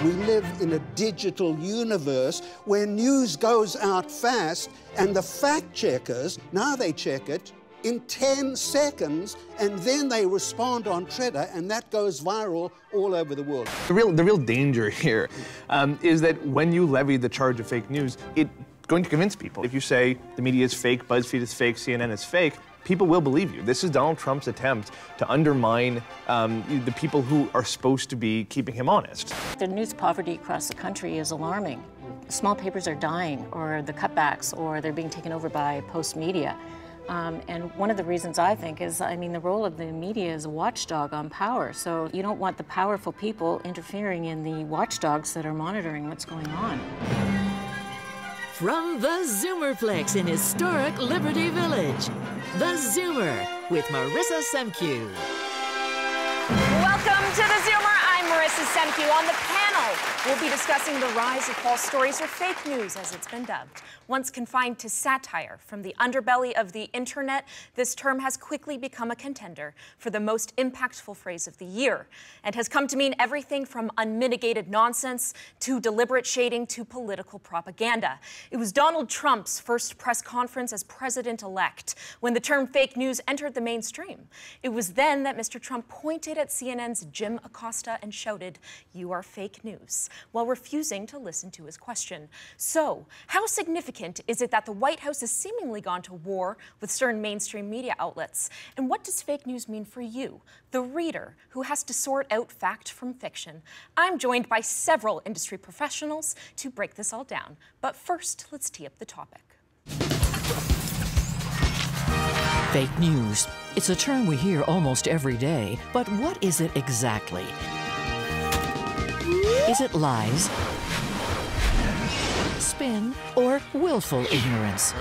We live in a digital universe where news goes out fast, and the fact checkers, now they check it in 10 seconds, and then they respond on Twitter, and that goes viral all over the world. The real danger here is that when you levy the charge of fake news, it's going to convince people. If you say the media is fake, BuzzFeed is fake, CNN is fake, people will believe you. This is Donald Trump's attempt to undermine the people who are supposed to be keeping him honest. The news poverty across the country is alarming. Small papers are dying, or the cutbacks, or they're being taken over by post media. And one of the reasons I think is, the role of the media is a watchdog on power. So you don't want the powerful people interfering in the watchdogs that are monitoring what's going on. From the Zoomerplex in historic Liberty Village, the Zoomer with Marissa Semkiw. Welcome to the Zoomer. I'm Marissa Semkiw. On the panel, we'll be discussing the rise of false stories, or fake news as it's been dubbed. Once confined to satire from the underbelly of the internet, this term has quickly become a contender for the most impactful phrase of the year, and has come to mean everything from unmitigated nonsense to deliberate shading to political propaganda. It was Donald Trump's first press conference as president-elect when the term fake news entered the mainstream. It was then that Mr. Trump pointed at CNN's Jim Acosta and shouted, "You are fake news," while refusing to listen to his question. So, how significant is it that the White House has seemingly gone to war with certain mainstream media outlets? And what does fake news mean for you, the reader who has to sort out fact from fiction? I'm joined by several industry professionals to break this all down. But first, let's tee up the topic. Fake news. It's a term we hear almost every day, but what is it exactly? Is it lies, spin, or willful ignorance?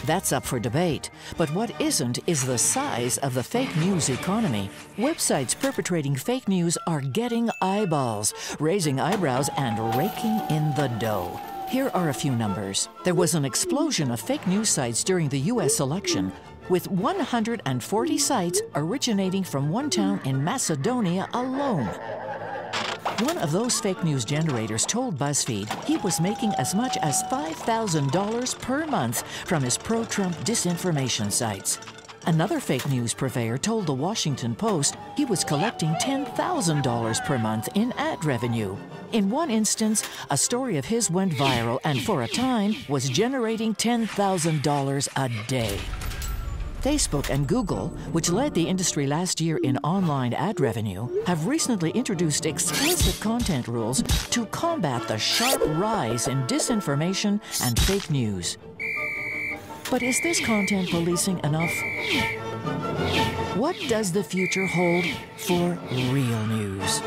That's up for debate. But what isn't is the size of the fake news economy. Websites perpetrating fake news are getting eyeballs, raising eyebrows, and raking in the dough. Here are a few numbers. There was an explosion of fake news sites during the U.S. election, with 140 sites originating from one town in Macedonia alone. One of those fake news generators told BuzzFeed he was making as much as $5,000 per month from his pro-Trump disinformation sites. Another fake news purveyor told the Washington Post he was collecting $10,000 per month in ad revenue. In one instance, a story of his went viral and for a time was generating $10,000 a day. Facebook and Google, which led the industry last year in online ad revenue, have recently introduced explicit content rules to combat the sharp rise in disinformation and fake news. But is this content policing enough? What does the future hold for real news?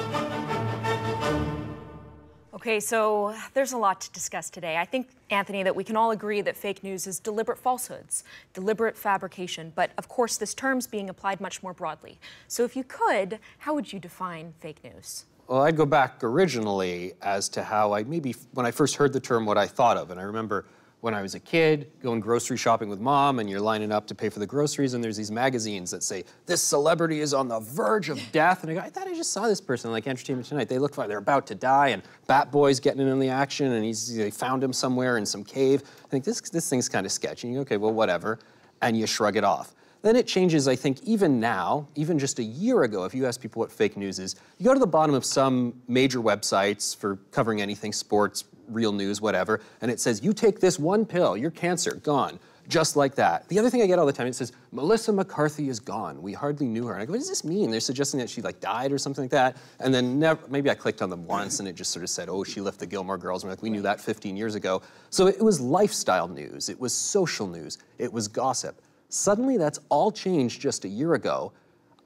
Okay, so there's a lot to discuss today. I think, Anthony, that we can all agree that fake news is deliberate falsehoods, deliberate fabrication, but of course this term's being applied much more broadly. So if you could, how would you define fake news? Well, I'd go back originally as to how when I first heard the term, what I thought of. And I remember when I was a kid, going grocery shopping with mom, and you're lining up to pay for the groceries, and there's these magazines that say, this celebrity is on the verge of death. And I go, I thought I just saw this person like Entertainment Tonight. They look like they're about to die, and Bat Boy's getting in on the action, and they found him somewhere in some cave. I think this thing's kind of sketchy. And you go, okay, well, whatever. And you shrug it off. Then it changes, I think, even now, even just a year ago, if you ask people what fake news is, you go to the bottom of some major websites for covering anything, sports, real news, whatever, and it says, you take this one pill, your cancer, gone. Just like that. The other thing I get all the time, it says, Melissa McCarthy is gone. We hardly knew her. And I go, what does this mean? They're suggesting that she died or something like that. And then maybe I clicked on them once and it just sort of said, oh, she left the Gilmore Girls. And we're like, we knew that 15 years ago. So it was lifestyle news. It was social news. It was gossip. Suddenly that's all changed just a year ago.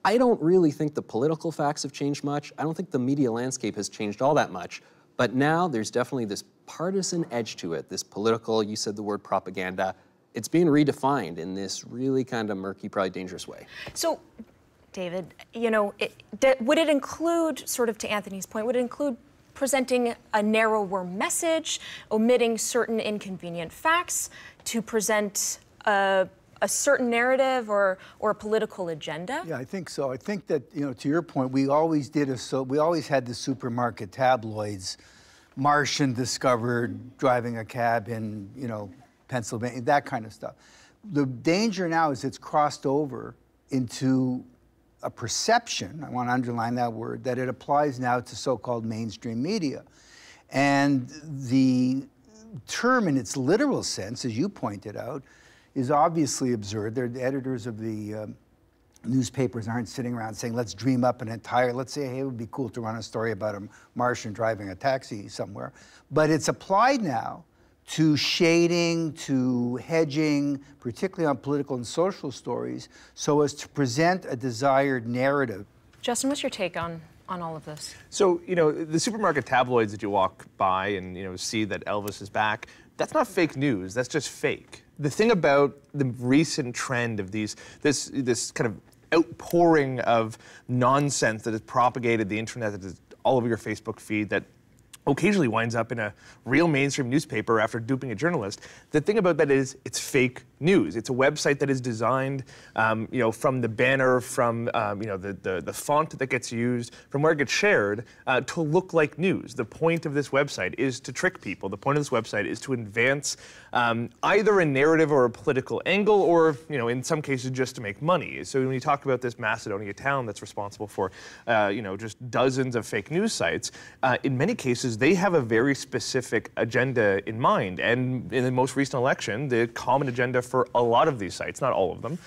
I don't really think the political facts have changed much. I don't think the media landscape has changed all that much. But now there's definitely this partisan edge to it, this political, you said the word propaganda. It's being redefined in this really kind of murky, probably dangerous way. So, David, would it include, sort of to Anthony's point, would it include presenting a narrower message, omitting certain inconvenient facts, to present a a certain narrative or a political agenda? Yeah, I think so. I think that, you know, to your point, we always had the supermarket tabloids, Martian discovered driving a cab in, you know, Pennsylvania, that kind of stuff. The danger now is it's crossed over into a perception, I want to underline that word, that it applies now to so-called mainstream media. And the term in its literal sense, as you pointed out, is obviously absurd. The editors of the newspapers aren't sitting around saying, let's dream up an entire, let's say, hey, it would be cool to run a story about a Martian driving a taxi somewhere. But it's applied now to shading, to hedging, particularly on political and social stories, so as to present a desired narrative. Justin, what's your take on all of this? So, you know, the supermarket tabloids that you walk by and, you know, see that Elvis is back, that's not fake news, that's just fake. The thing about the recent trend of this kind of outpouring of nonsense that has propagated the internet, that is all over your Facebook feed, that occasionally winds up in a real mainstream newspaper after duping a journalist. The thing about that is it's fake news. It's a website that is designed, you know, from the banner, from you know, the font that gets used, from where it gets shared, to look like news. The point of this website is to trick people. The point of this website is to advance either a narrative or a political angle, or, you know, in some cases just to make money. So when you talk about this Macedonia town that's responsible for, you know, just dozens of fake news sites, in many cases they have a very specific agenda in mind. And in the most recent election, the common agenda for a lot of these sites, not all of them,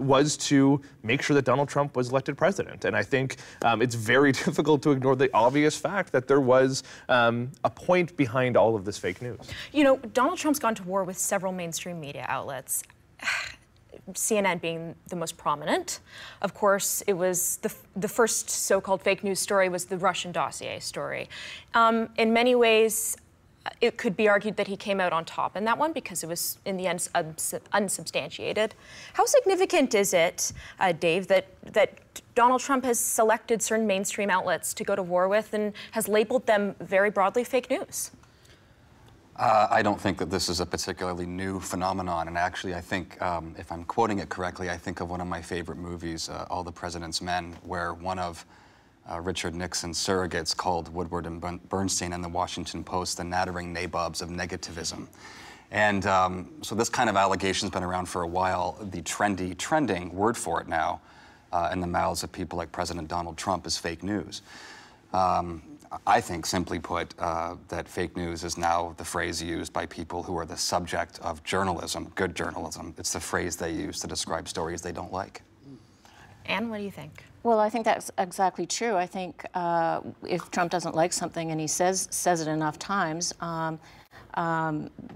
was to make sure that Donald Trump was elected president. And I think it's very difficult to ignore the obvious fact that there was a point behind all of this fake news. You know, Donald Trump's gone to war with several mainstream media outlets. CNN being the most prominent. Of course, it was the first so-called fake news story was the Russian dossier story. In many ways, it could be argued that he came out on top in that one because it was, in the end, unsubstantiated. How significant is it, Dave, that Donald Trump has selected certain mainstream outlets to go to war with and has labeled them very broadly fake news? I don't think that this is a particularly new phenomenon, and actually I think, if I'm quoting it correctly, I think of one of my favorite movies, All the President's Men, where one of Richard Nixon's surrogates called Woodward and Bernstein in the Washington Post the nattering nabobs of negativism. And so this kind of allegation's been around for a while. The trending word for it now in the mouths of people like President Donald Trump is fake news. I think, simply put, that fake news is now the phrase used by people who are the subject of journalism, good journalism. It's the phrase they use to describe stories they don't like. Anne, what do you think? Well, I think that's exactly true. I think if Trump doesn't like something and he says it enough times,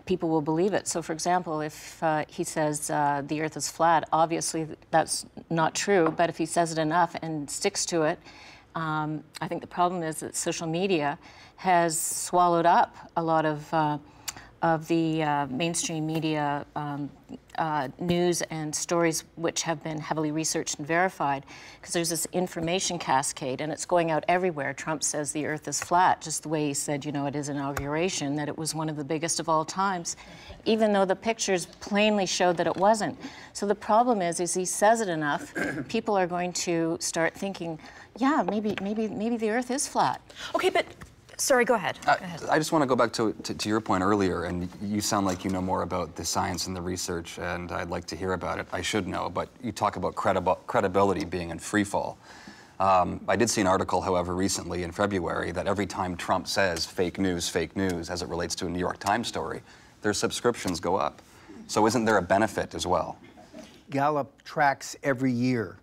people will believe it. So, for example, if he says the Earth is flat, obviously that's not true. But if he says it enough and sticks to it, I think the problem is that social media has swallowed up a lot of the mainstream media news and stories which have been heavily researched and verified, because there's this information cascade and it's going out everywhere. Trump says the Earth is flat, just the way he said, you know, at his inauguration, that it was one of the biggest of all times, even though the pictures plainly showed that it wasn't. So the problem is he says it enough, people are going to start thinking, yeah, maybe the Earth is flat. Okay, but sorry, go ahead. I just want to go back to your point earlier, and you sound like you know more about the science and the research, and I'd like to hear about it. I should know, but you talk about credibility being in free fall. I did see an article, however, recently in February that every time Trump says fake news, as it relates to a New York Times story, their subscriptions go up. So isn't there a benefit as well? Gallup tracks every year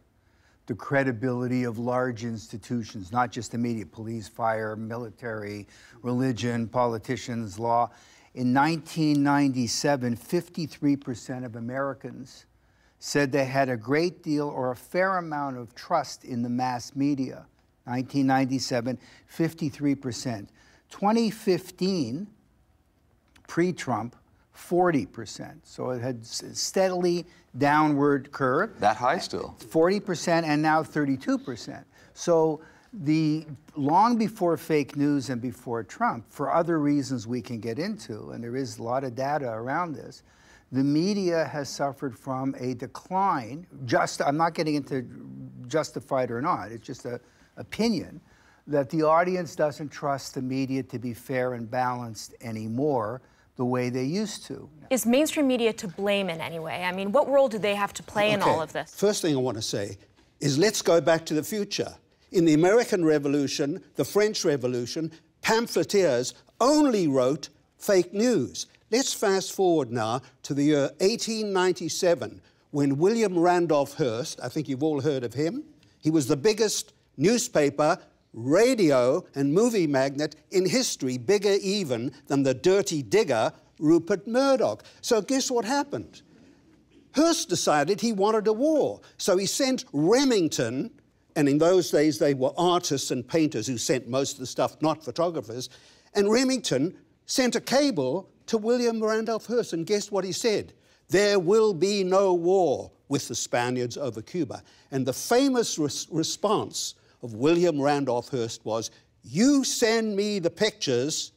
the credibility of large institutions, not just the media, police, fire, military, religion, politicians, law. In 1997, 53% of Americans said they had a great deal or a fair amount of trust in the mass media. 1997, 53%. 2015, pre-Trump, 40%. So it had steadily downward curve. That high still? 40% and now 32%. So long before fake news and before Trump, for other reasons we can get into, and there is a lot of data around this, the media has suffered from a decline. I'm not getting into justified or not, it's just an opinion, that the audience doesn't trust the media to be fair and balanced anymore the way they used to. Is mainstream media to blame in any way? I mean, what role do they have to play in all of this? First thing I want to say is let's go back to the future. In the American Revolution, the French Revolution, pamphleteers only wrote fake news. Let's fast forward now to the year 1897, when William Randolph Hearst, I think you've all heard of him, he was the biggest newspaper, radio and movie magnate in history, bigger even than the dirty digger Rupert Murdoch. So guess what happened? Hearst decided he wanted a war, so he sent Remington, and in those days they were artists and painters who sent most of the stuff, not photographers, and Remington sent a cable to William Randolph Hearst, and guess what he said? There will be no war with the Spaniards over Cuba. And the famous response of William Randolph Hearst was, you send me the pictures,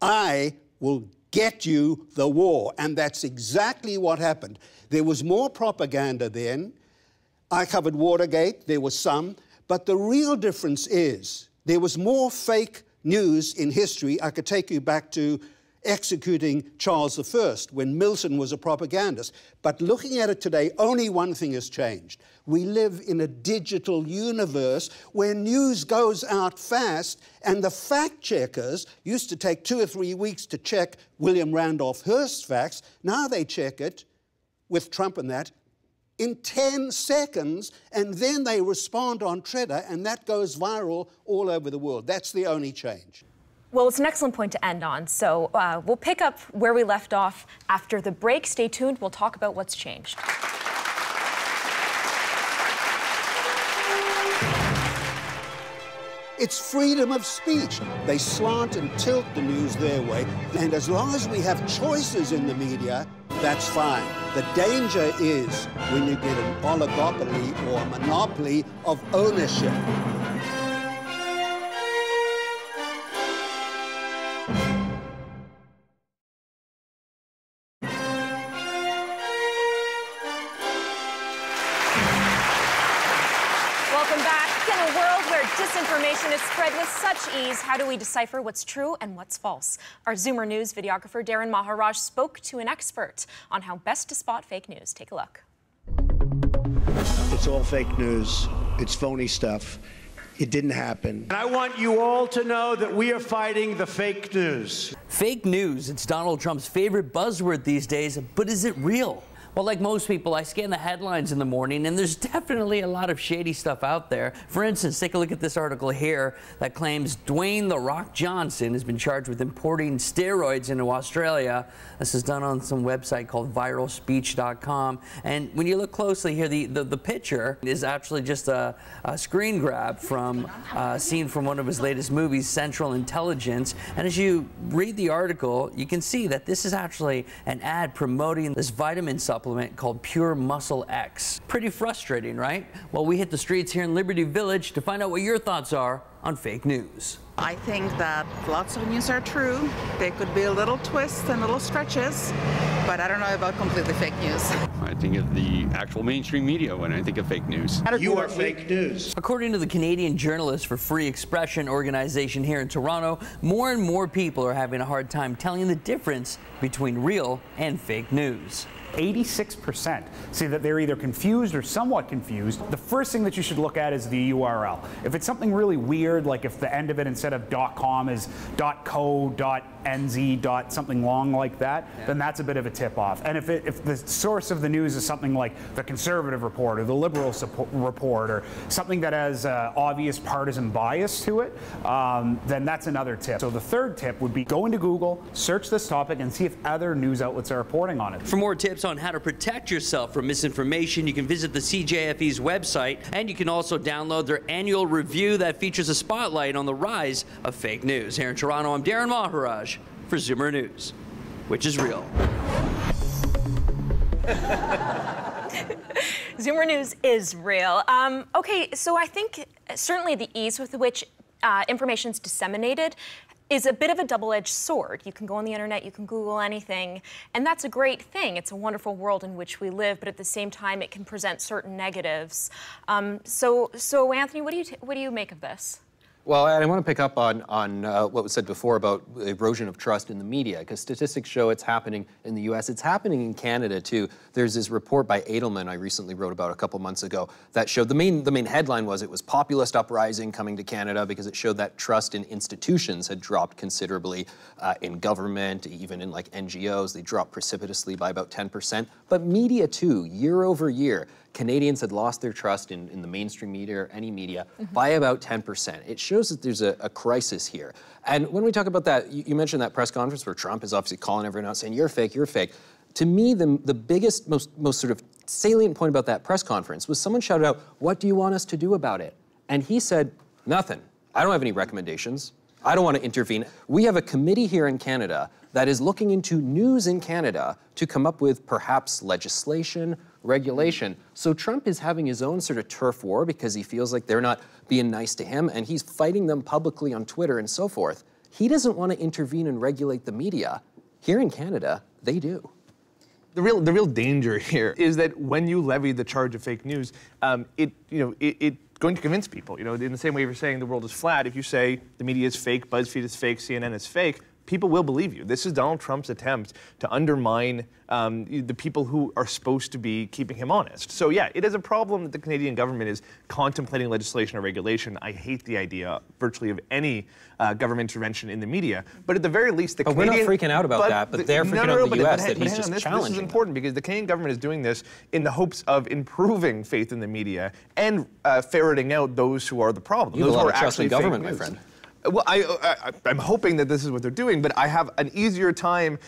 I will get you the war. And that's exactly what happened. There was more propaganda then. I covered Watergate, there was some, but the real difference is there was more fake news in history. I could take you back to executing Charles I, when Milton was a propagandist. But looking at it today, only one thing has changed. We live in a digital universe where news goes out fast, and the fact checkers used to take 2 or 3 weeks to check William Randolph Hearst's facts. Now they check it, with Trump and that, in 10 seconds, and then they respond on Twitter, and that goes viral all over the world. That's the only change. Well, it's an excellent point to end on, so we'll pick up where we left off after the break. Stay tuned. We'll talk about what's changed. It's freedom of speech. They slant and tilt the news their way, and as long as we have choices in the media, that's fine. The danger is when you get an oligopoly or a monopoly of ownership. Welcome back. In a world where disinformation is spread with such ease, how do we decipher what's true and what's false? Our Zoomer News videographer Darren Maharaj spoke to an expert on how best to spot fake news. Take a look. It's all fake news. It's phony stuff. It didn't happen. And I want you all to know that we are fighting the fake news. Fake news, it's Donald Trump's favorite buzzword these days, but is it real? Well, like most people, I scan the headlines in the morning, and there's definitely a lot of shady stuff out there. For instance, take a look at this article here that claims Dwayne "The Rock" Johnson has been charged with importing steroids into Australia. This is done on some website called viralspeech.com. And when you look closely here, the picture is actually just a screen grab from a scene from one of his latest movies, Central Intelligence. And as you read the article, you can see that this is actually an ad promoting this vitamin supplement called Pure Muscle X. Pretty frustrating, right? Well, we hit the streets here in Liberty Village to find out what your thoughts are on fake news. I think that lots of news are true. There could be a little twists and little stretches, but I don't know about completely fake news. I think of the actual mainstream media when I think of fake news. You are fake news. According to the Canadian Journalists for Free Expression organization here in Toronto, more and more people are having a hard time telling the difference between real and fake news. 86% say that they're either confused or somewhat confused. The first thing that you should look at is the URL. If it's something really weird, like if the end of it instead of .com is .co, .nz, something long like that, then that's a bit of a tip-off. And if the source of the news is something like the Conservative Report or the Liberal Report or something that has obvious partisan bias to it, then that's another tip. So the third tip would be go into Google, search this topic, and see if other news outlets are reporting on it. For more tips on how to protect yourself from misinformation, you can visit the CJFE's website, and you can also download their annual review that features a spotlight on the rise of fake news. Here in Toronto, I'm Darren Maharaj for Zoomer News, which is real. Zoomer News is real. Okay, so I think certainly the ease with which information is disseminated is a bit of a double-edged sword. You can go on the internet, you can Google anything, and that's a great thing. It's a wonderful world in which we live, but at the same time, it can present certain negatives. So Anthony, what do you make of this? Well, and I want to pick up on what was said before about erosion of trust in the media, because statistics show it's happening in the U.S. It's happening in Canada, too. There's this report by Edelman I recently wrote about a couple months ago that showed the main headline was it was populist uprising coming to Canada, because it showed that trust in institutions had dropped considerably in government, even in like NGOs. They dropped precipitously by about 10%. But media, too, year over year. Canadians had lost their trust in the mainstream media or any media by about 10%. It shows that there's a crisis here. And when we talk about that, you mentioned that press conference where Trump is obviously calling everyone out saying, you're fake, you're fake. To me, the biggest, most sort of salient point about that press conference was someone shouted out, what do you want us to do about it? And he said, nothing. I don't have any recommendations. I don't want to intervene. We have a committee here in Canada that is looking into news in Canada to come up with perhaps legislation, regulation. So Trump is having his own sort of turf war because he feels like they're not being nice to him, and he's fighting them publicly on Twitter and so forth. He doesn't want to intervene and regulate the media. Here in Canada, they do. The real danger here is that when you levy the charge of fake news, it's going to convince people. In the same way you're saying the world is flat, if you say the media is fake, BuzzFeed is fake, CNN is fake, people will believe you. This is Donald Trump's attempt to undermine the people who are supposed to be keeping him honest. So yeah, it is a problem that the Canadian government is contemplating legislation or regulation. I hate the idea virtually of any government intervention in the media. But at the very least, the Canadian... We're not freaking out about that, but they're freaking out in the US that he's just challenging. This is important because the Canadian government is doing this in the hopes of improving faith in the media and ferreting out those who are the problem. You have those a lot who of are trust in actually government, fake my news. friend. Well, I'm hoping that this is what they're doing, but I have an easier time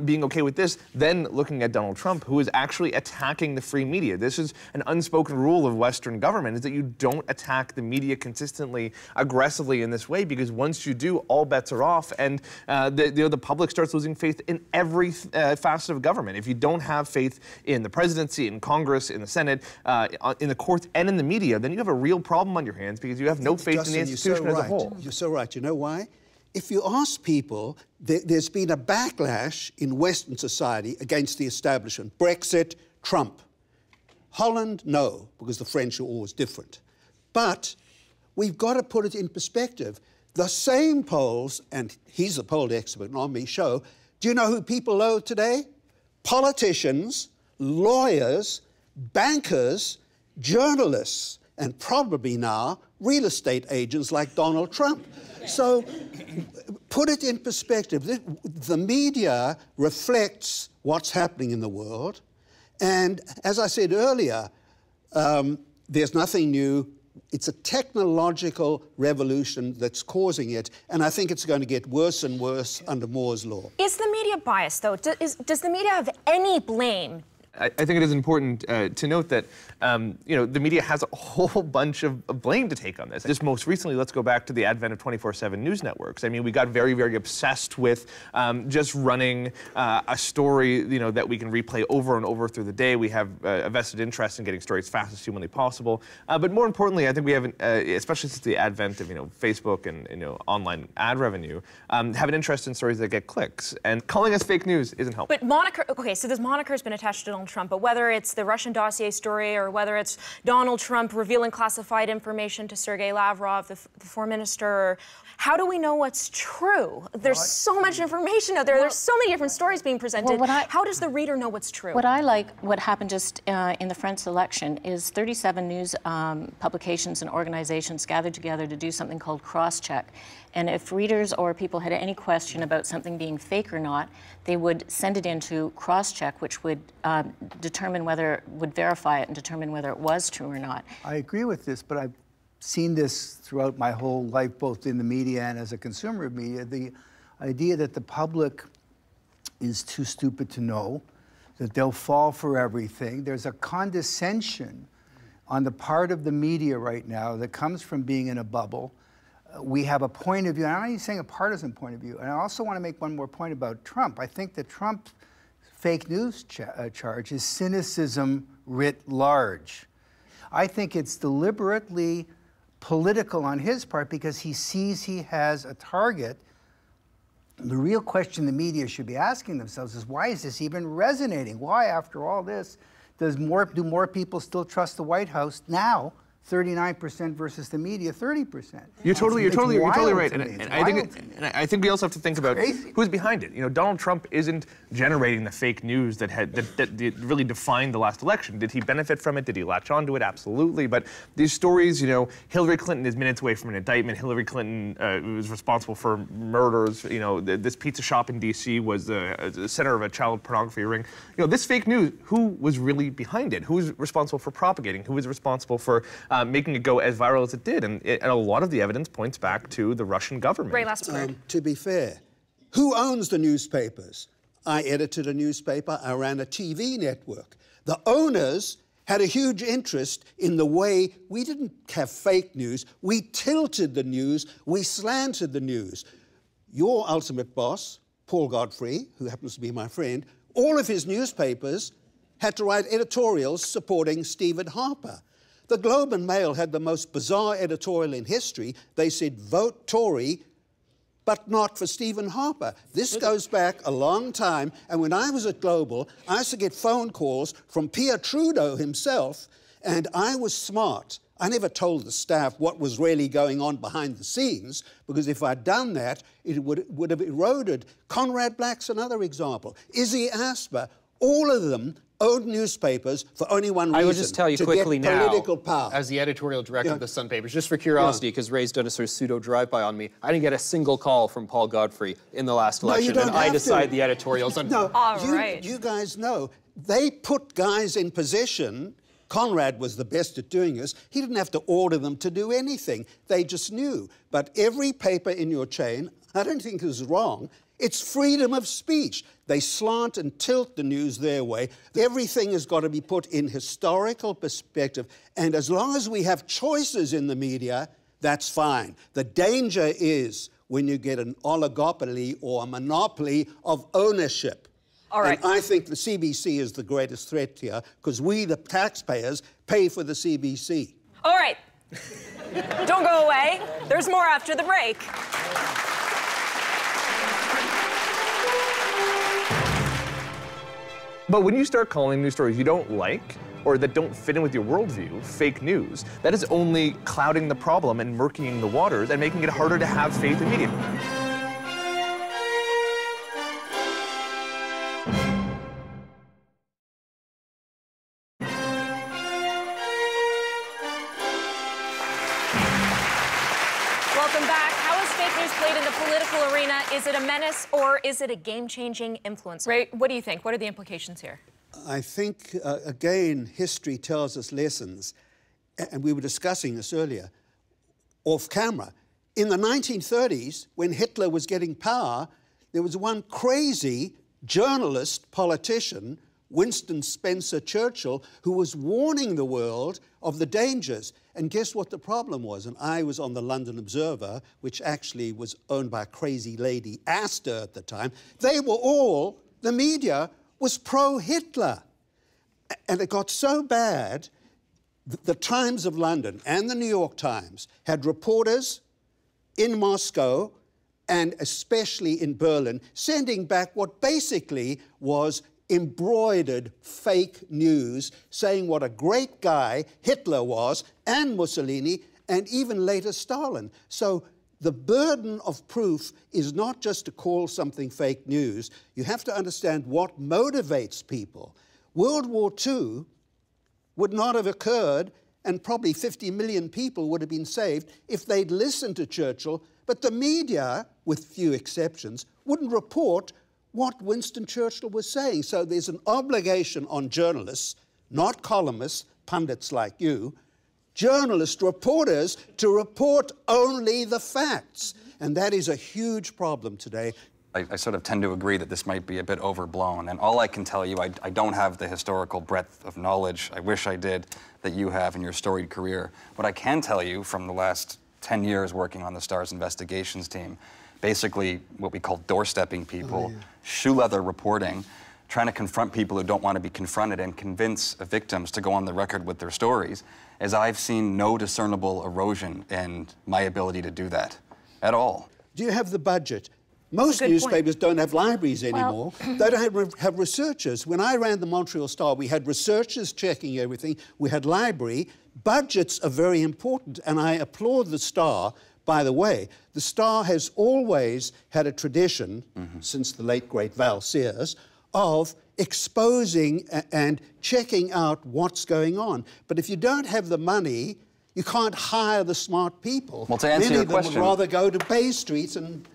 being okay with this than looking at Donald Trump, who is actually attacking the free media. This is an unspoken rule of Western government, is that you don't attack the media consistently, aggressively in this way, because once you do, all bets are off, and the public starts losing faith in every facet of government. If you don't have faith in the presidency, in Congress, in the Senate, in the courts, and in the media, then you have a real problem on your hands because you have no faith in the institution as a whole. You're so right. You know why? If you ask people, there's been a backlash in Western society against the establishment. Brexit, Trump. Holland, no, because the French are always different. But we've got to put it in perspective. The same polls, and he's a poll expert, not me, show, do you know who people loathe today? Politicians, lawyers, bankers, journalists, and probably now real estate agents like Donald Trump. So put it in perspective. The media reflects what's happening in the world. And as I said earlier, there's nothing new. It's a technological revolution that's causing it, and I think it's going to get worse and worse under Moore's law. Is the media biased, though? Does the media have any blame? I think it is important to note that the media has a whole bunch of blame to take on this. Just most recently, let's go back to the advent of 24/7 news networks. I mean, we got very, very obsessed with just running a story, that we can replay over and over through the day. We have a vested interest in getting stories as fast as humanly possible. But more importantly, I think we have, especially since the advent of Facebook and online ad revenue, have an interest in stories that get clicks. And calling us fake news isn't helpful. But so this moniker has been attached to Donald Trump, but whether it's the Russian dossier story or whether it's Donald Trump revealing classified information to Sergei Lavrov, the foreign minister, how do we know what's true? There's so much information out there. There's so many different stories being presented. How does the reader know what's true? What I like, what happened just in the French election, is 37 news publications and organizations gathered together to do something called cross-check. And if readers or people had any question about something being fake or not, they would send it into cross-check, which would would verify it and determine whether it was true or not. I agree with this, but I've seen this throughout my whole life, both in the media and as a consumer of media, the idea that the public is too stupid to know, that they'll fall for everything. There's a condescension on the part of the media right now that comes from being in a bubble. We have a point of view, and I'm not even saying a partisan point of view. And I also want to make one more point about Trump. I think that Trump's fake news charge is cynicism writ large. I think it's deliberately political on his part because he sees he has a target The real question the media should be asking themselves is, why is this even resonating? Why, after all this, do more people still trust the White House now? 39% versus the media, 30%. You're totally right, and I think we also have to think about who's behind it. You know, Donald Trump isn't generating the fake news that really defined the last election. Did he benefit from it? Did he latch onto it? Absolutely. But these stories, you know, Hillary Clinton is minutes away from an indictment. Hillary Clinton was responsible for murders. You know, this pizza shop in D.C. was the center of a child pornography ring. You know, this fake news, who was really behind it? Who was responsible for propagating? Who was responsible for making it go as viral as it did? And a lot of the evidence points back to the Russian government. Ray, last word. To be fair, who owns the newspapers? I edited a newspaper. I ran a TV network. The owners had a huge interest in the way we didn't have fake news. We tilted the news. We slanted the news. Your ultimate boss, Paul Godfrey, who happens to be my friend, all of his newspapers had to write editorials supporting Stephen Harper. The Globe and Mail had the most bizarre editorial in history. They said, vote Tory, but not for Stephen Harper. This goes back a long time, and when I was at Global, I used to get phone calls from Pierre Trudeau himself, and I was smart. I never told the staff what was really going on behind the scenes, because if I'd done that, it would have eroded. Conrad Black's another example. Izzy Asper, all of them owned newspapers for only one reason. I will just tell you quickly now, political power. as the editorial director of the Sun papers, just for curiosity, because Ray's done a sort of pseudo drive-by on me, I didn't get a single call from Paul Godfrey in the last election, and I decide the editorials. No, you guys know, they put guys in position. Conrad was the best at doing this. He didn't have to order them to do anything. They just knew. But every paper in your chain, I don't think is wrong. It's freedom of speech. They slant and tilt the news their way. Everything has got to be put in historical perspective. And as long as we have choices in the media, that's fine. The danger is when you get an oligopoly or a monopoly of ownership. All right. And I think the CBC is the greatest threat here, because we, the taxpayers, pay for the CBC. All right. Don't go away. There's more after the break. But when you start calling news stories you don't like, or that don't fit in with your worldview, fake news, that is only clouding the problem and murkying the waters and making it harder to have faith in media. Welcome back. How is fake news played in the political arena? Is it a menace or is it a game-changing influence? Ray, what do you think? What are the implications here? I think, again, history tells us lessons. And we were discussing this earlier, off camera. In the 1930s, when Hitler was getting power, there was one crazy journalist, politician, Winston Spencer Churchill, who was warning the world of the dangers. And guess what the problem was? And I was on the London Observer, which actually was owned by a crazy lady, Astor, at the time. They were all, the media was pro-Hitler. And it got so bad, the Times of London and the New York Times had reporters in Moscow and especially in Berlin sending back what basically was embroidered fake news, saying what a great guy Hitler was, and Mussolini, and even later Stalin. So the burden of proof is not just to call something fake news. You have to understand what motivates people. World War II would not have occurred, and probably 50 million people would have been saved if they'd listened to Churchill, but the media, with few exceptions, wouldn't report what Winston Churchill was saying. So there's an obligation on journalists, not columnists, pundits like you, journalists, reporters, to report only the facts. And that is a huge problem today. I sort of tend to agree that this might be a bit overblown, and all I can tell you, I don't have the historical breadth of knowledge, I wish I did, that you have in your storied career. What I can tell you from the last 10 years working on the STARS investigations team, basically what we call doorstepping people, shoe leather reporting, trying to confront people who don't want to be confronted and convince victims to go on the record with their stories, is I've seen no discernible erosion in my ability to do that at all. Do you have the budget? Most newspapers don't have libraries anymore. They don't have researchers. When I ran the Montreal Star, we had researchers checking everything. We had library. Budgets are very important, and I applaud the Star. By the way, the Star has always had a tradition, since the late, great Val Sears, of exposing and checking out what's going on. But if you don't have the money, you can't hire the smart people. Well, to answer your question, many of them would rather go to Bay Street and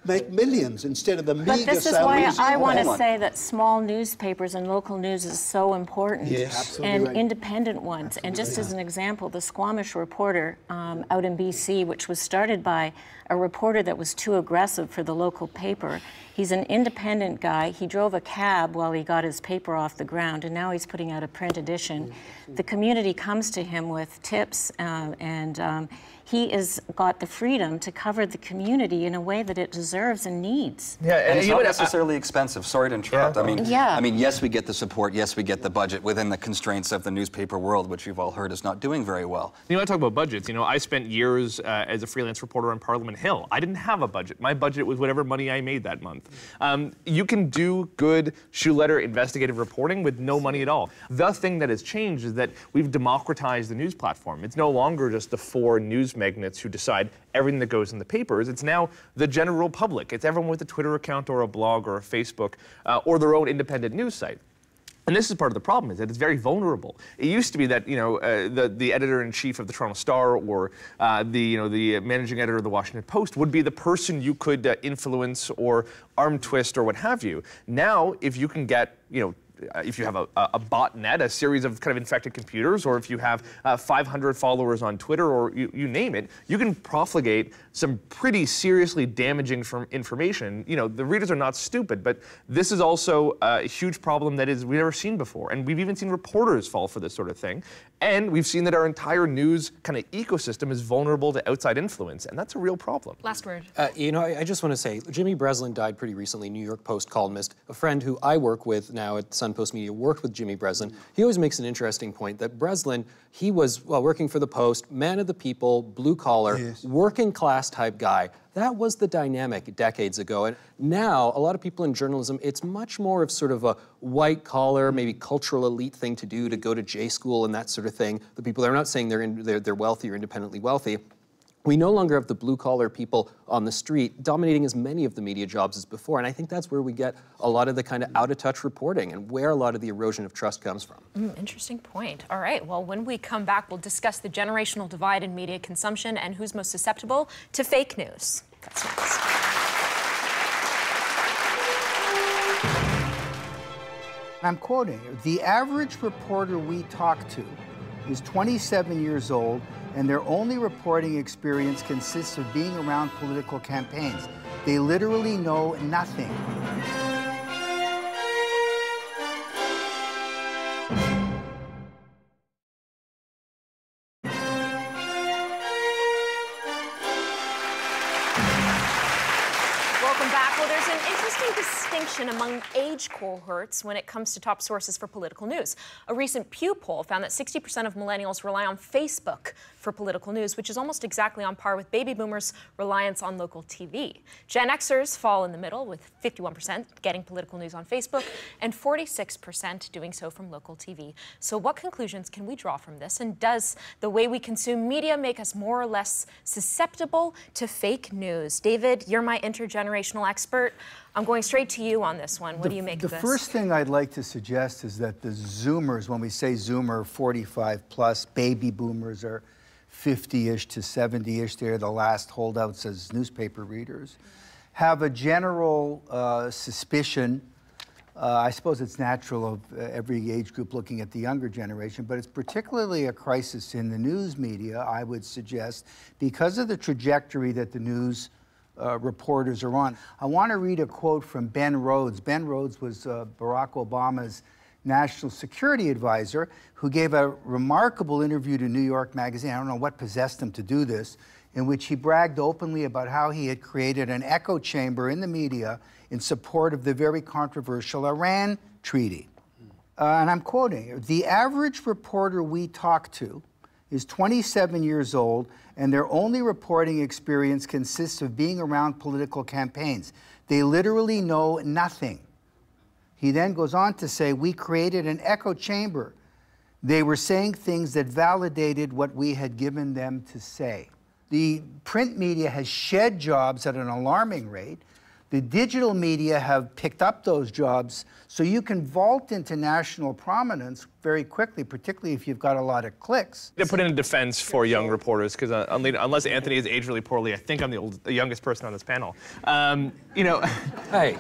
make millions instead of the meager salaries. But this is why I want to say that small newspapers and local news is so important. Yes, absolutely and right. independent ones. Absolutely. And just as an example, the Squamish Reporter out in BC, which was started by a reporter that was too aggressive for the local paper. He's an independent guy. He drove a cab while he got his paper off the ground, and now he's putting out a print edition. The community comes to him with tips, and he has got the freedom to cover the community in a way that it deserves and needs. Yeah, and it's not necessarily expensive. Sorry to interrupt. Yeah. I mean, yes, we get the support. Yes, we get the budget within the constraints of the newspaper world, which you've all heard is not doing very well. You know, I talk about budgets. You know, I spent years as a freelance reporter on Parliament Hill. I didn't have a budget. My budget was whatever money I made that month. You can do good shoe letter investigative reporting with no money at all. The thing that has changed is that we've democratized the news platform. It's no longer just the 4 news magnates who decide everything that goes in the papers. It's now the general public. It's everyone with a Twitter account or a blog or a Facebook or their own independent news site. And this is part of the problem, is that it's very vulnerable. It used to be that, you know, the editor-in-chief of the Toronto Star or the managing editor of the Washington Post would be the person you could influence or arm twist or what have you. Now, if you can get, if you have a botnet, a series of kind of infected computers, or if you have 500 followers on Twitter, or you name it, you can profligate some pretty seriously damaging information. You know, the readers are not stupid, but this is also a huge problem that we've never seen before. And we've even seen reporters fall for this sort of thing. And we've seen that our entire news kind of ecosystem is vulnerable to outside influence, and that's a real problem. Last word. I just want to say, Jimmy Breslin died pretty recently, New York Post columnist. A friend who I work with now at Sun Post Media worked with Jimmy Breslin. He always makes an interesting point that Breslin, he was, working for the Post, man of the people, blue collar, working class type guy. That was the dynamic decades ago. And now, a lot of people in journalism, it's much more of sort of a white collar, maybe cultural elite thing to do, to go to J school and that sort of thing. The people, they're not saying they're wealthy or independently wealthy. We no longer have the blue-collar people on the street dominating as many of the media jobs as before, and I think that's where we get a lot of the kind of out-of-touch reporting and where a lot of the erosion of trust comes from. Interesting point. All right, well, when we come back, we'll discuss the generational divide in media consumption and who's most susceptible to fake news. That's next. I'm quoting, "The average reporter we talk to is 27 years old, and their only reporting experience consists of being around political campaigns. They literally know nothing." Welcome back. Well, there's an interesting distinction among age cohorts when it comes to top sources for political news. A recent Pew poll found that 60% of millennials rely on Facebook for political news, which is almost exactly on par with baby boomers' reliance on local TV. Gen Xers fall in the middle, with 51% getting political news on Facebook and 46% doing so from local TV. So what conclusions can we draw from this? And does the way we consume media make us more or less susceptible to fake news? David, you're my intergenerational expert. I'm going straight to you on this one. What do you make of this? The first thing I'd like to suggest is that the Zoomers, when we say Zoomer, 45 plus, baby boomers are 50-ish to 70-ish, they're the last holdouts as newspaper readers, have a general suspicion. I suppose it's natural of every age group looking at the younger generation, but it's particularly a crisis in the news media, I would suggest, because of the trajectory that the news reporters are on. I want to read a quote from Ben Rhodes. Ben Rhodes was Barack Obama's national security advisor, who gave a remarkable interview to New York Magazine. I don't know what possessed him to do this, in which he bragged openly about how he had created an echo chamber in the media in support of the very controversial Iran treaty. And I'm quoting, "The average reporter we talk to is 27 years old, and their only reporting experience consists of being around political campaigns. They literally know nothing. He then goes on to say, we created an echo chamber. They were saying things that validated what we had given them to say. The print media has shed jobs at an alarming rate. The digital media have picked up those jobs, so you can vault into national prominence very quickly, particularly if you've got a lot of clicks. To put in a defense for young reporters, because unless Anthony is aged really poorly, I think I'm the youngest person on this panel. You know, hey,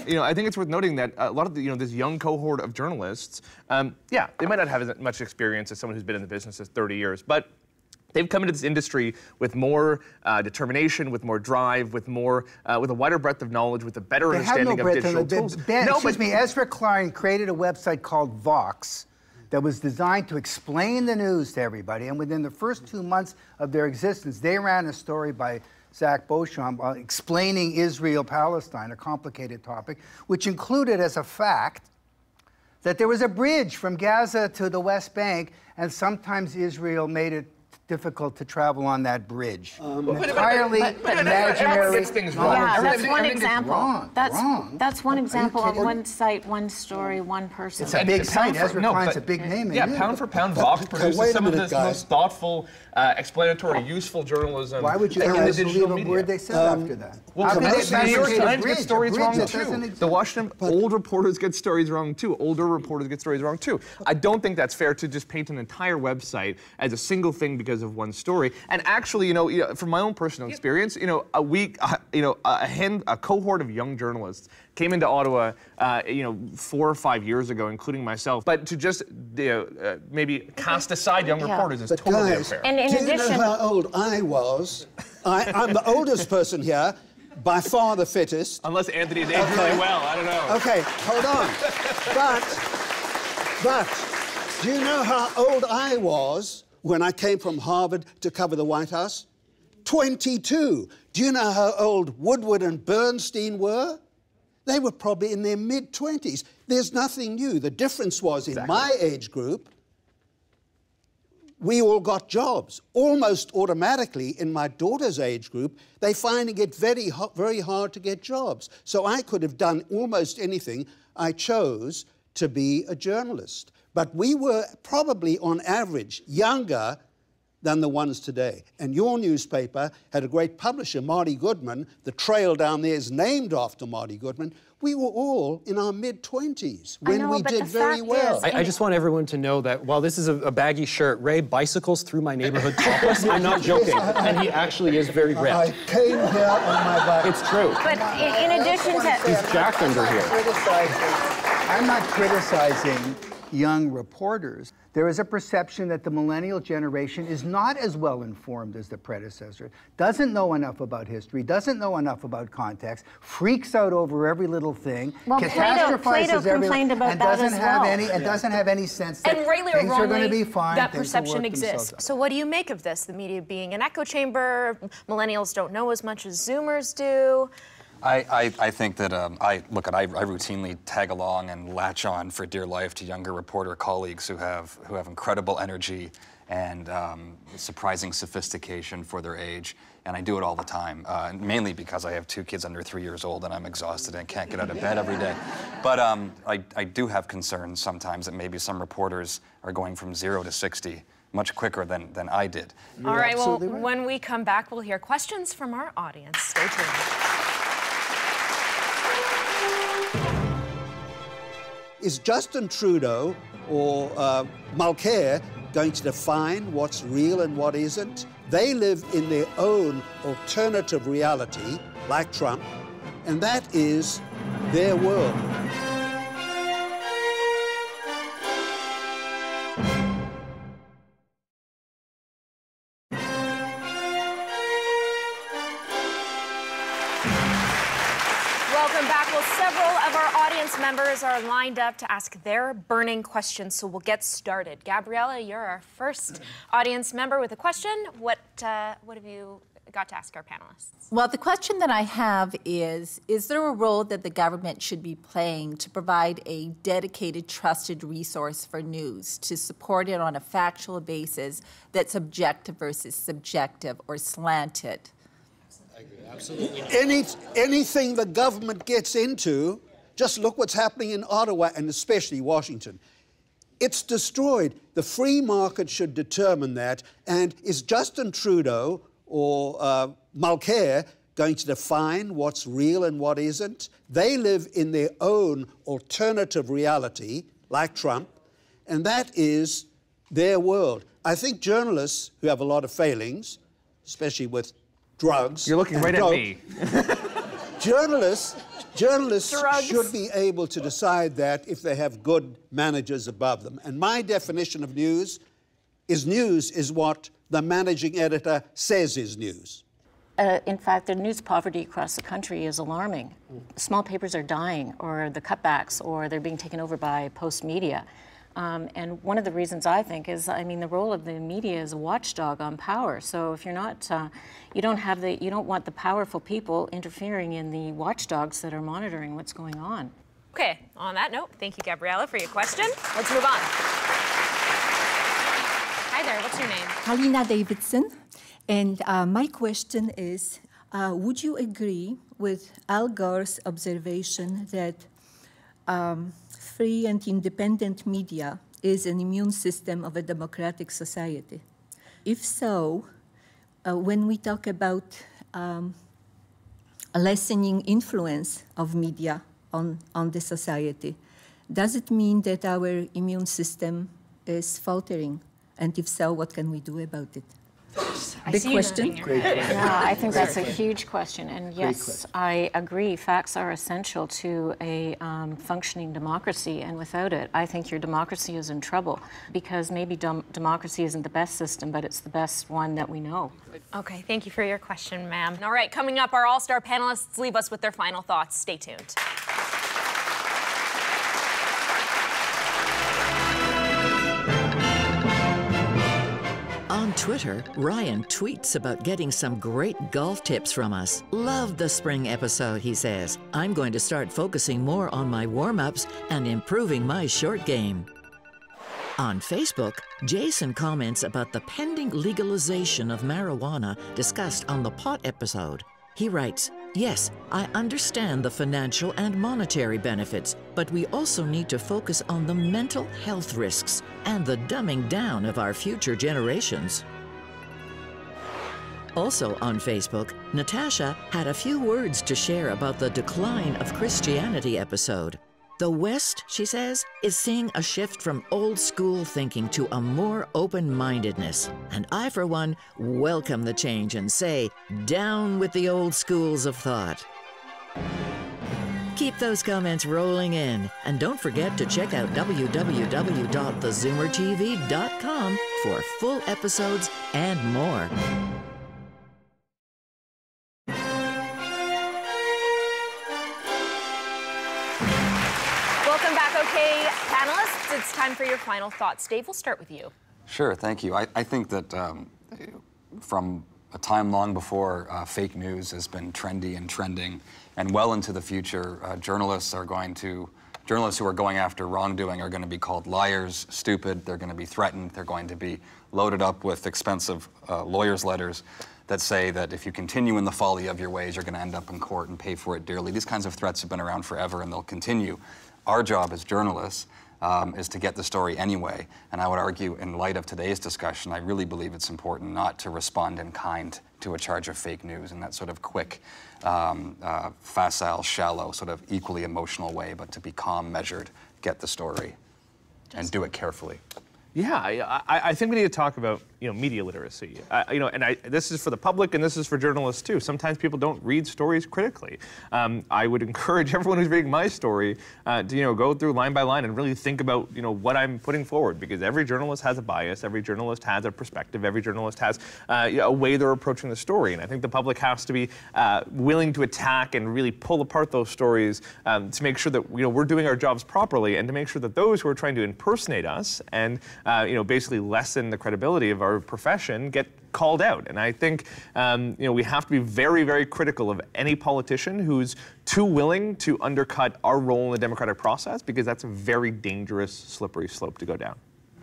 you know, I think it's worth noting that a lot of this young cohort of journalists, yeah, they might not have as much experience as someone who's been in the business for 30 years, but they've come into this industry with more determination, with more drive, with a wider breadth of knowledge, with a better understanding of digital tools. Excuse me, Ezra Klein created a website called Vox that was designed to explain the news to everybody. And within the first 2 months of their existence, they ran a story by Zach Beauchamp explaining Israel-Palestine, a complicated topic, which included as a fact that there was a bridge from Gaza to the West Bank, and sometimes Israel made it difficult to travel on that bridge. Entirely imaginary. Yeah, that's one example. Wrong. That's one example of one site, one story, one person. It's a big site. Ezra Klein's a big name. Yeah, pound for pound, Vox produces some of the most thoughtful, explanatory, useful journalism. Why would you ever believe a word they said after that? Well, the New York Times gets stories wrong too. The Washington, old reporters get stories wrong too. Older reporters get stories wrong too. I don't think that's fair to just paint an entire website as a single thing because of one story. And actually, you know, from my own personal experience, a cohort of young journalists came into Ottawa, 4 or 5 years ago, including myself. But to just maybe cast aside young reporters is totally unfair. And in addition, do you know how old I was? I'm the oldest person here, by far the fittest. Unless Anthony's aged really well, I don't know. Okay, hold on. But do you know how old I was when I came from Harvard to cover the White House? 22. Do you know how old Woodward and Bernstein were? They were probably in their mid-20s. There's nothing new. The difference was in my age group, we all got jobs. Almost automatically in my daughter's age group, they're finding it very, very hard to get jobs. So I could have done almost anything. I chose to be a journalist. But we were probably, on average, younger than the ones today. And your newspaper had a great publisher, Marty Goodman. The trail down there is named after Marty Goodman. We were all in our mid-20s when we did very well. I just want everyone to know that while this is a baggy shirt, Ray bicycles through my neighborhood topless. I'm not joking. And he actually is very ripped. I came here on my bike. It's true. But in addition to... He's jacked under here. I'm not criticizing young reporters. There is a perception that the millennial generation is not as well informed as the predecessor, doesn't know enough about history, doesn't know enough about context, freaks out over every little thing, catastrophizes everything, and doesn't have any sense that things are going to be fine. That perception exists. So what do you make of this? The media being an echo chamber, millennials don't know as much as Zoomers do. I think that I routinely tag along and latch on for dear life to younger reporter colleagues who have incredible energy and surprising sophistication for their age, and I do it all the time, mainly because I have 2 kids under 3 years old and I'm exhausted and can't get out of bed every day. But I do have concerns sometimes that maybe some reporters are going from 0 to 60 much quicker than I did. All right, well, when we come back, we'll hear questions from our audience. Stay tuned. Is Justin Trudeau or Mulcair going to define what's real and what isn't? They live in their own alternative reality, like Trump, and that is their world. Welcome back. Well, several of our audience members are lined up to ask their burning questions, so we'll get started. Gabriella, you're our first audience member with a question. What have you got to ask our panelists? Well, the question that I have is there a role that the government should be playing to provide a dedicated, trusted resource for news, to support it on a factual basis that's objective versus subjective or slanted? I agree, absolutely. Anything the government gets into, just look what's happening in Ottawa and especially Washington. It's destroyed. The free market should determine that. And is Justin Trudeau or Mulcair going to define what's real and what isn't? They live in their own alternative reality, like Trump, and that is their world. I think journalists who have a lot of failings, especially with drugs... You're looking right at me. Journalists should be able to decide that if they have good managers above them. And my definition of news is what the managing editor says is news. In fact, the news poverty across the country is alarming. Small papers are dying, or the cutbacks, or they're being taken over by post media. And one of the reasons I think is, the role of the media is a watchdog on power. So if you're not, you don't want the powerful people interfering in the watchdogs that are monitoring what's going on. Okay, on that note, thank you, Gabriella, for your question. Let's move on. Hi there, what's your name? Halina Davidson. And my question is, would you agree with Al Gore's observation that free and independent media is an immune system of a democratic society? If so, when we talk about a lessening influence of media on the society, does it mean that our immune system is faltering? And if so, what can we do about it? Big question. Great question. Yeah, I think that's a huge question. And yes, I agree. Facts are essential to a functioning democracy. And without it, I think your democracy is in trouble, because maybe democracy isn't the best system, but it's the best one that we know. Okay, thank you for your question, ma'am. All right, coming up, our all-star panelists leave us with their final thoughts. Stay tuned. On Twitter, Ryan tweets about getting some great golf tips from us. Love the spring episode, he says. I'm going to start focusing more on my warm-ups and improving my short game. On Facebook, Jason comments about the pending legalization of marijuana discussed on the pot episode. He writes, "Yes, I understand the financial and monetary benefits, but we also need to focus on the mental health risks and the dumbing down of our future generations." Also on Facebook, Natasha had a few words to share about the decline of Christianity episode. The West, she says, is seeing a shift from old-school thinking to a more open-mindedness. And I, for one, welcome the change and say, down with the old schools of thought. Keep those comments rolling in. And don't forget to check out www.thezoomertv.com for full episodes and more. Welcome back, okay, panelists. It's time for your final thoughts. Dave, we'll start with you. Sure, thank you. I think that from a time long before fake news has been trendy and trending, and well into the future, journalists who are going after wrongdoing are going to be called liars, stupid, they're going to be threatened, they're going to be loaded up with expensive lawyers' letters that say that if you continue in the folly of your ways, you're going to end up in court and pay for it dearly. These kinds of threats have been around forever, and they'll continue. Our job as journalists is to get the story anyway, and I would argue, in light of today's discussion, I really believe it's important not to respond in kind to a charge of fake news in that sort of quick, facile, shallow, sort of equally emotional way, but to be calm, measured, get the story, and do it carefully. Yeah, I think we need to talk about, media literacy. This is for the public and this is for journalists too. Sometimes people don't read stories critically. I would encourage everyone who's reading my story to go through line by line and really think about what I'm putting forward, because every journalist has a bias, every journalist has a perspective, every journalist has a way they're approaching the story, and I think the public has to be willing to attack and really pull apart those stories to make sure that we're doing our jobs properly, and to make sure that those who are trying to impersonate us and basically lessen the credibility of our profession get called out. And I think we have to be very, very critical of any politician who's too willing to undercut our role in the democratic process, because that's a very dangerous, slippery slope to go down.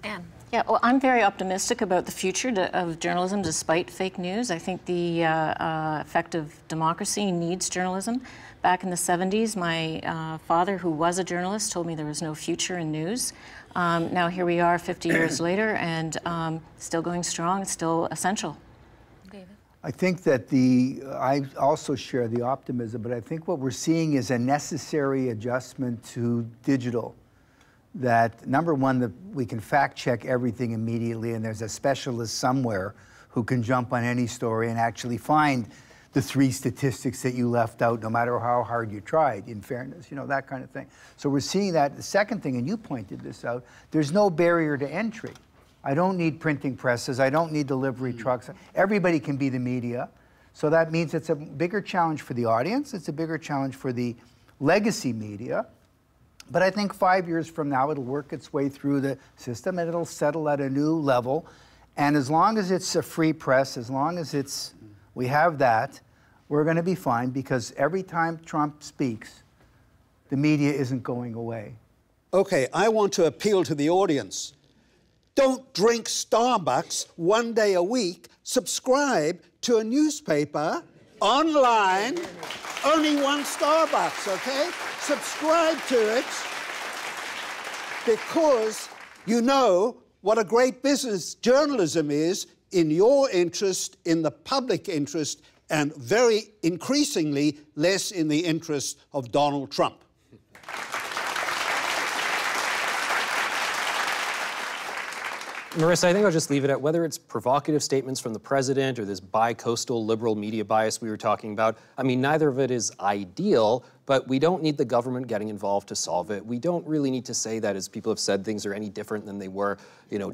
Anne. Yeah, well, I'm very optimistic about the future of journalism despite fake news. I think the effective democracy needs journalism. Back in the 70s, my father, who was a journalist, told me there was no future in news. Now here we are 50 years later, and still going strong, still essential. David? I think that I also share the optimism, but I think what we're seeing is a necessary adjustment to digital. That, number one, that we can fact check everything immediately, and there's a specialist somewhere who can jump on any story and actually find the 3 statistics that you left out, no matter how hard you tried, in fairness, that kind of thing. So we're seeing that. The second thing, and you pointed this out, there's no barrier to entry. I don't need printing presses. I don't need delivery trucks. Everybody can be the media. So that means it's a bigger challenge for the audience. It's a bigger challenge for the legacy media. But I think 5 years from now, it'll work its way through the system and it'll settle at a new level. And as long as it's a free press, as long as we have that, we're going to be fine, because every time Trump speaks, the media isn't going away. Okay, I want to appeal to the audience. Don't drink Starbucks one day a week. Subscribe to a newspaper online. Only one Starbucks, okay? Subscribe to it, because you know what a great business journalism is, in your interest, in the public interest, and very increasingly less in the interest of Donald Trump. Marissa, I think I'll just leave it at whether it's provocative statements from the president or this bi-coastal liberal media bias we were talking about. I mean, neither of it is ideal, but we don't need the government getting involved to solve it. We don't really need to say that, as people have said, things are any different than they were,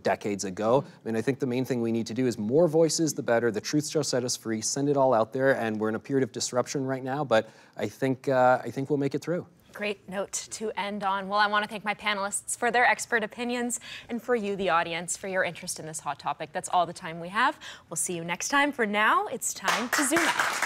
decades ago. I mean, I think the main thing we need to do is more voices, the better. The truth shall set us free. Send it all out there, and we're in a period of disruption right now, but I think we'll make it through. Great note to end on. Well, I want to thank my panelists for their expert opinions, and for you, the audience, for your interest in this hot topic. That's all the time we have. We'll see you next time. For now, it's time to zoom out.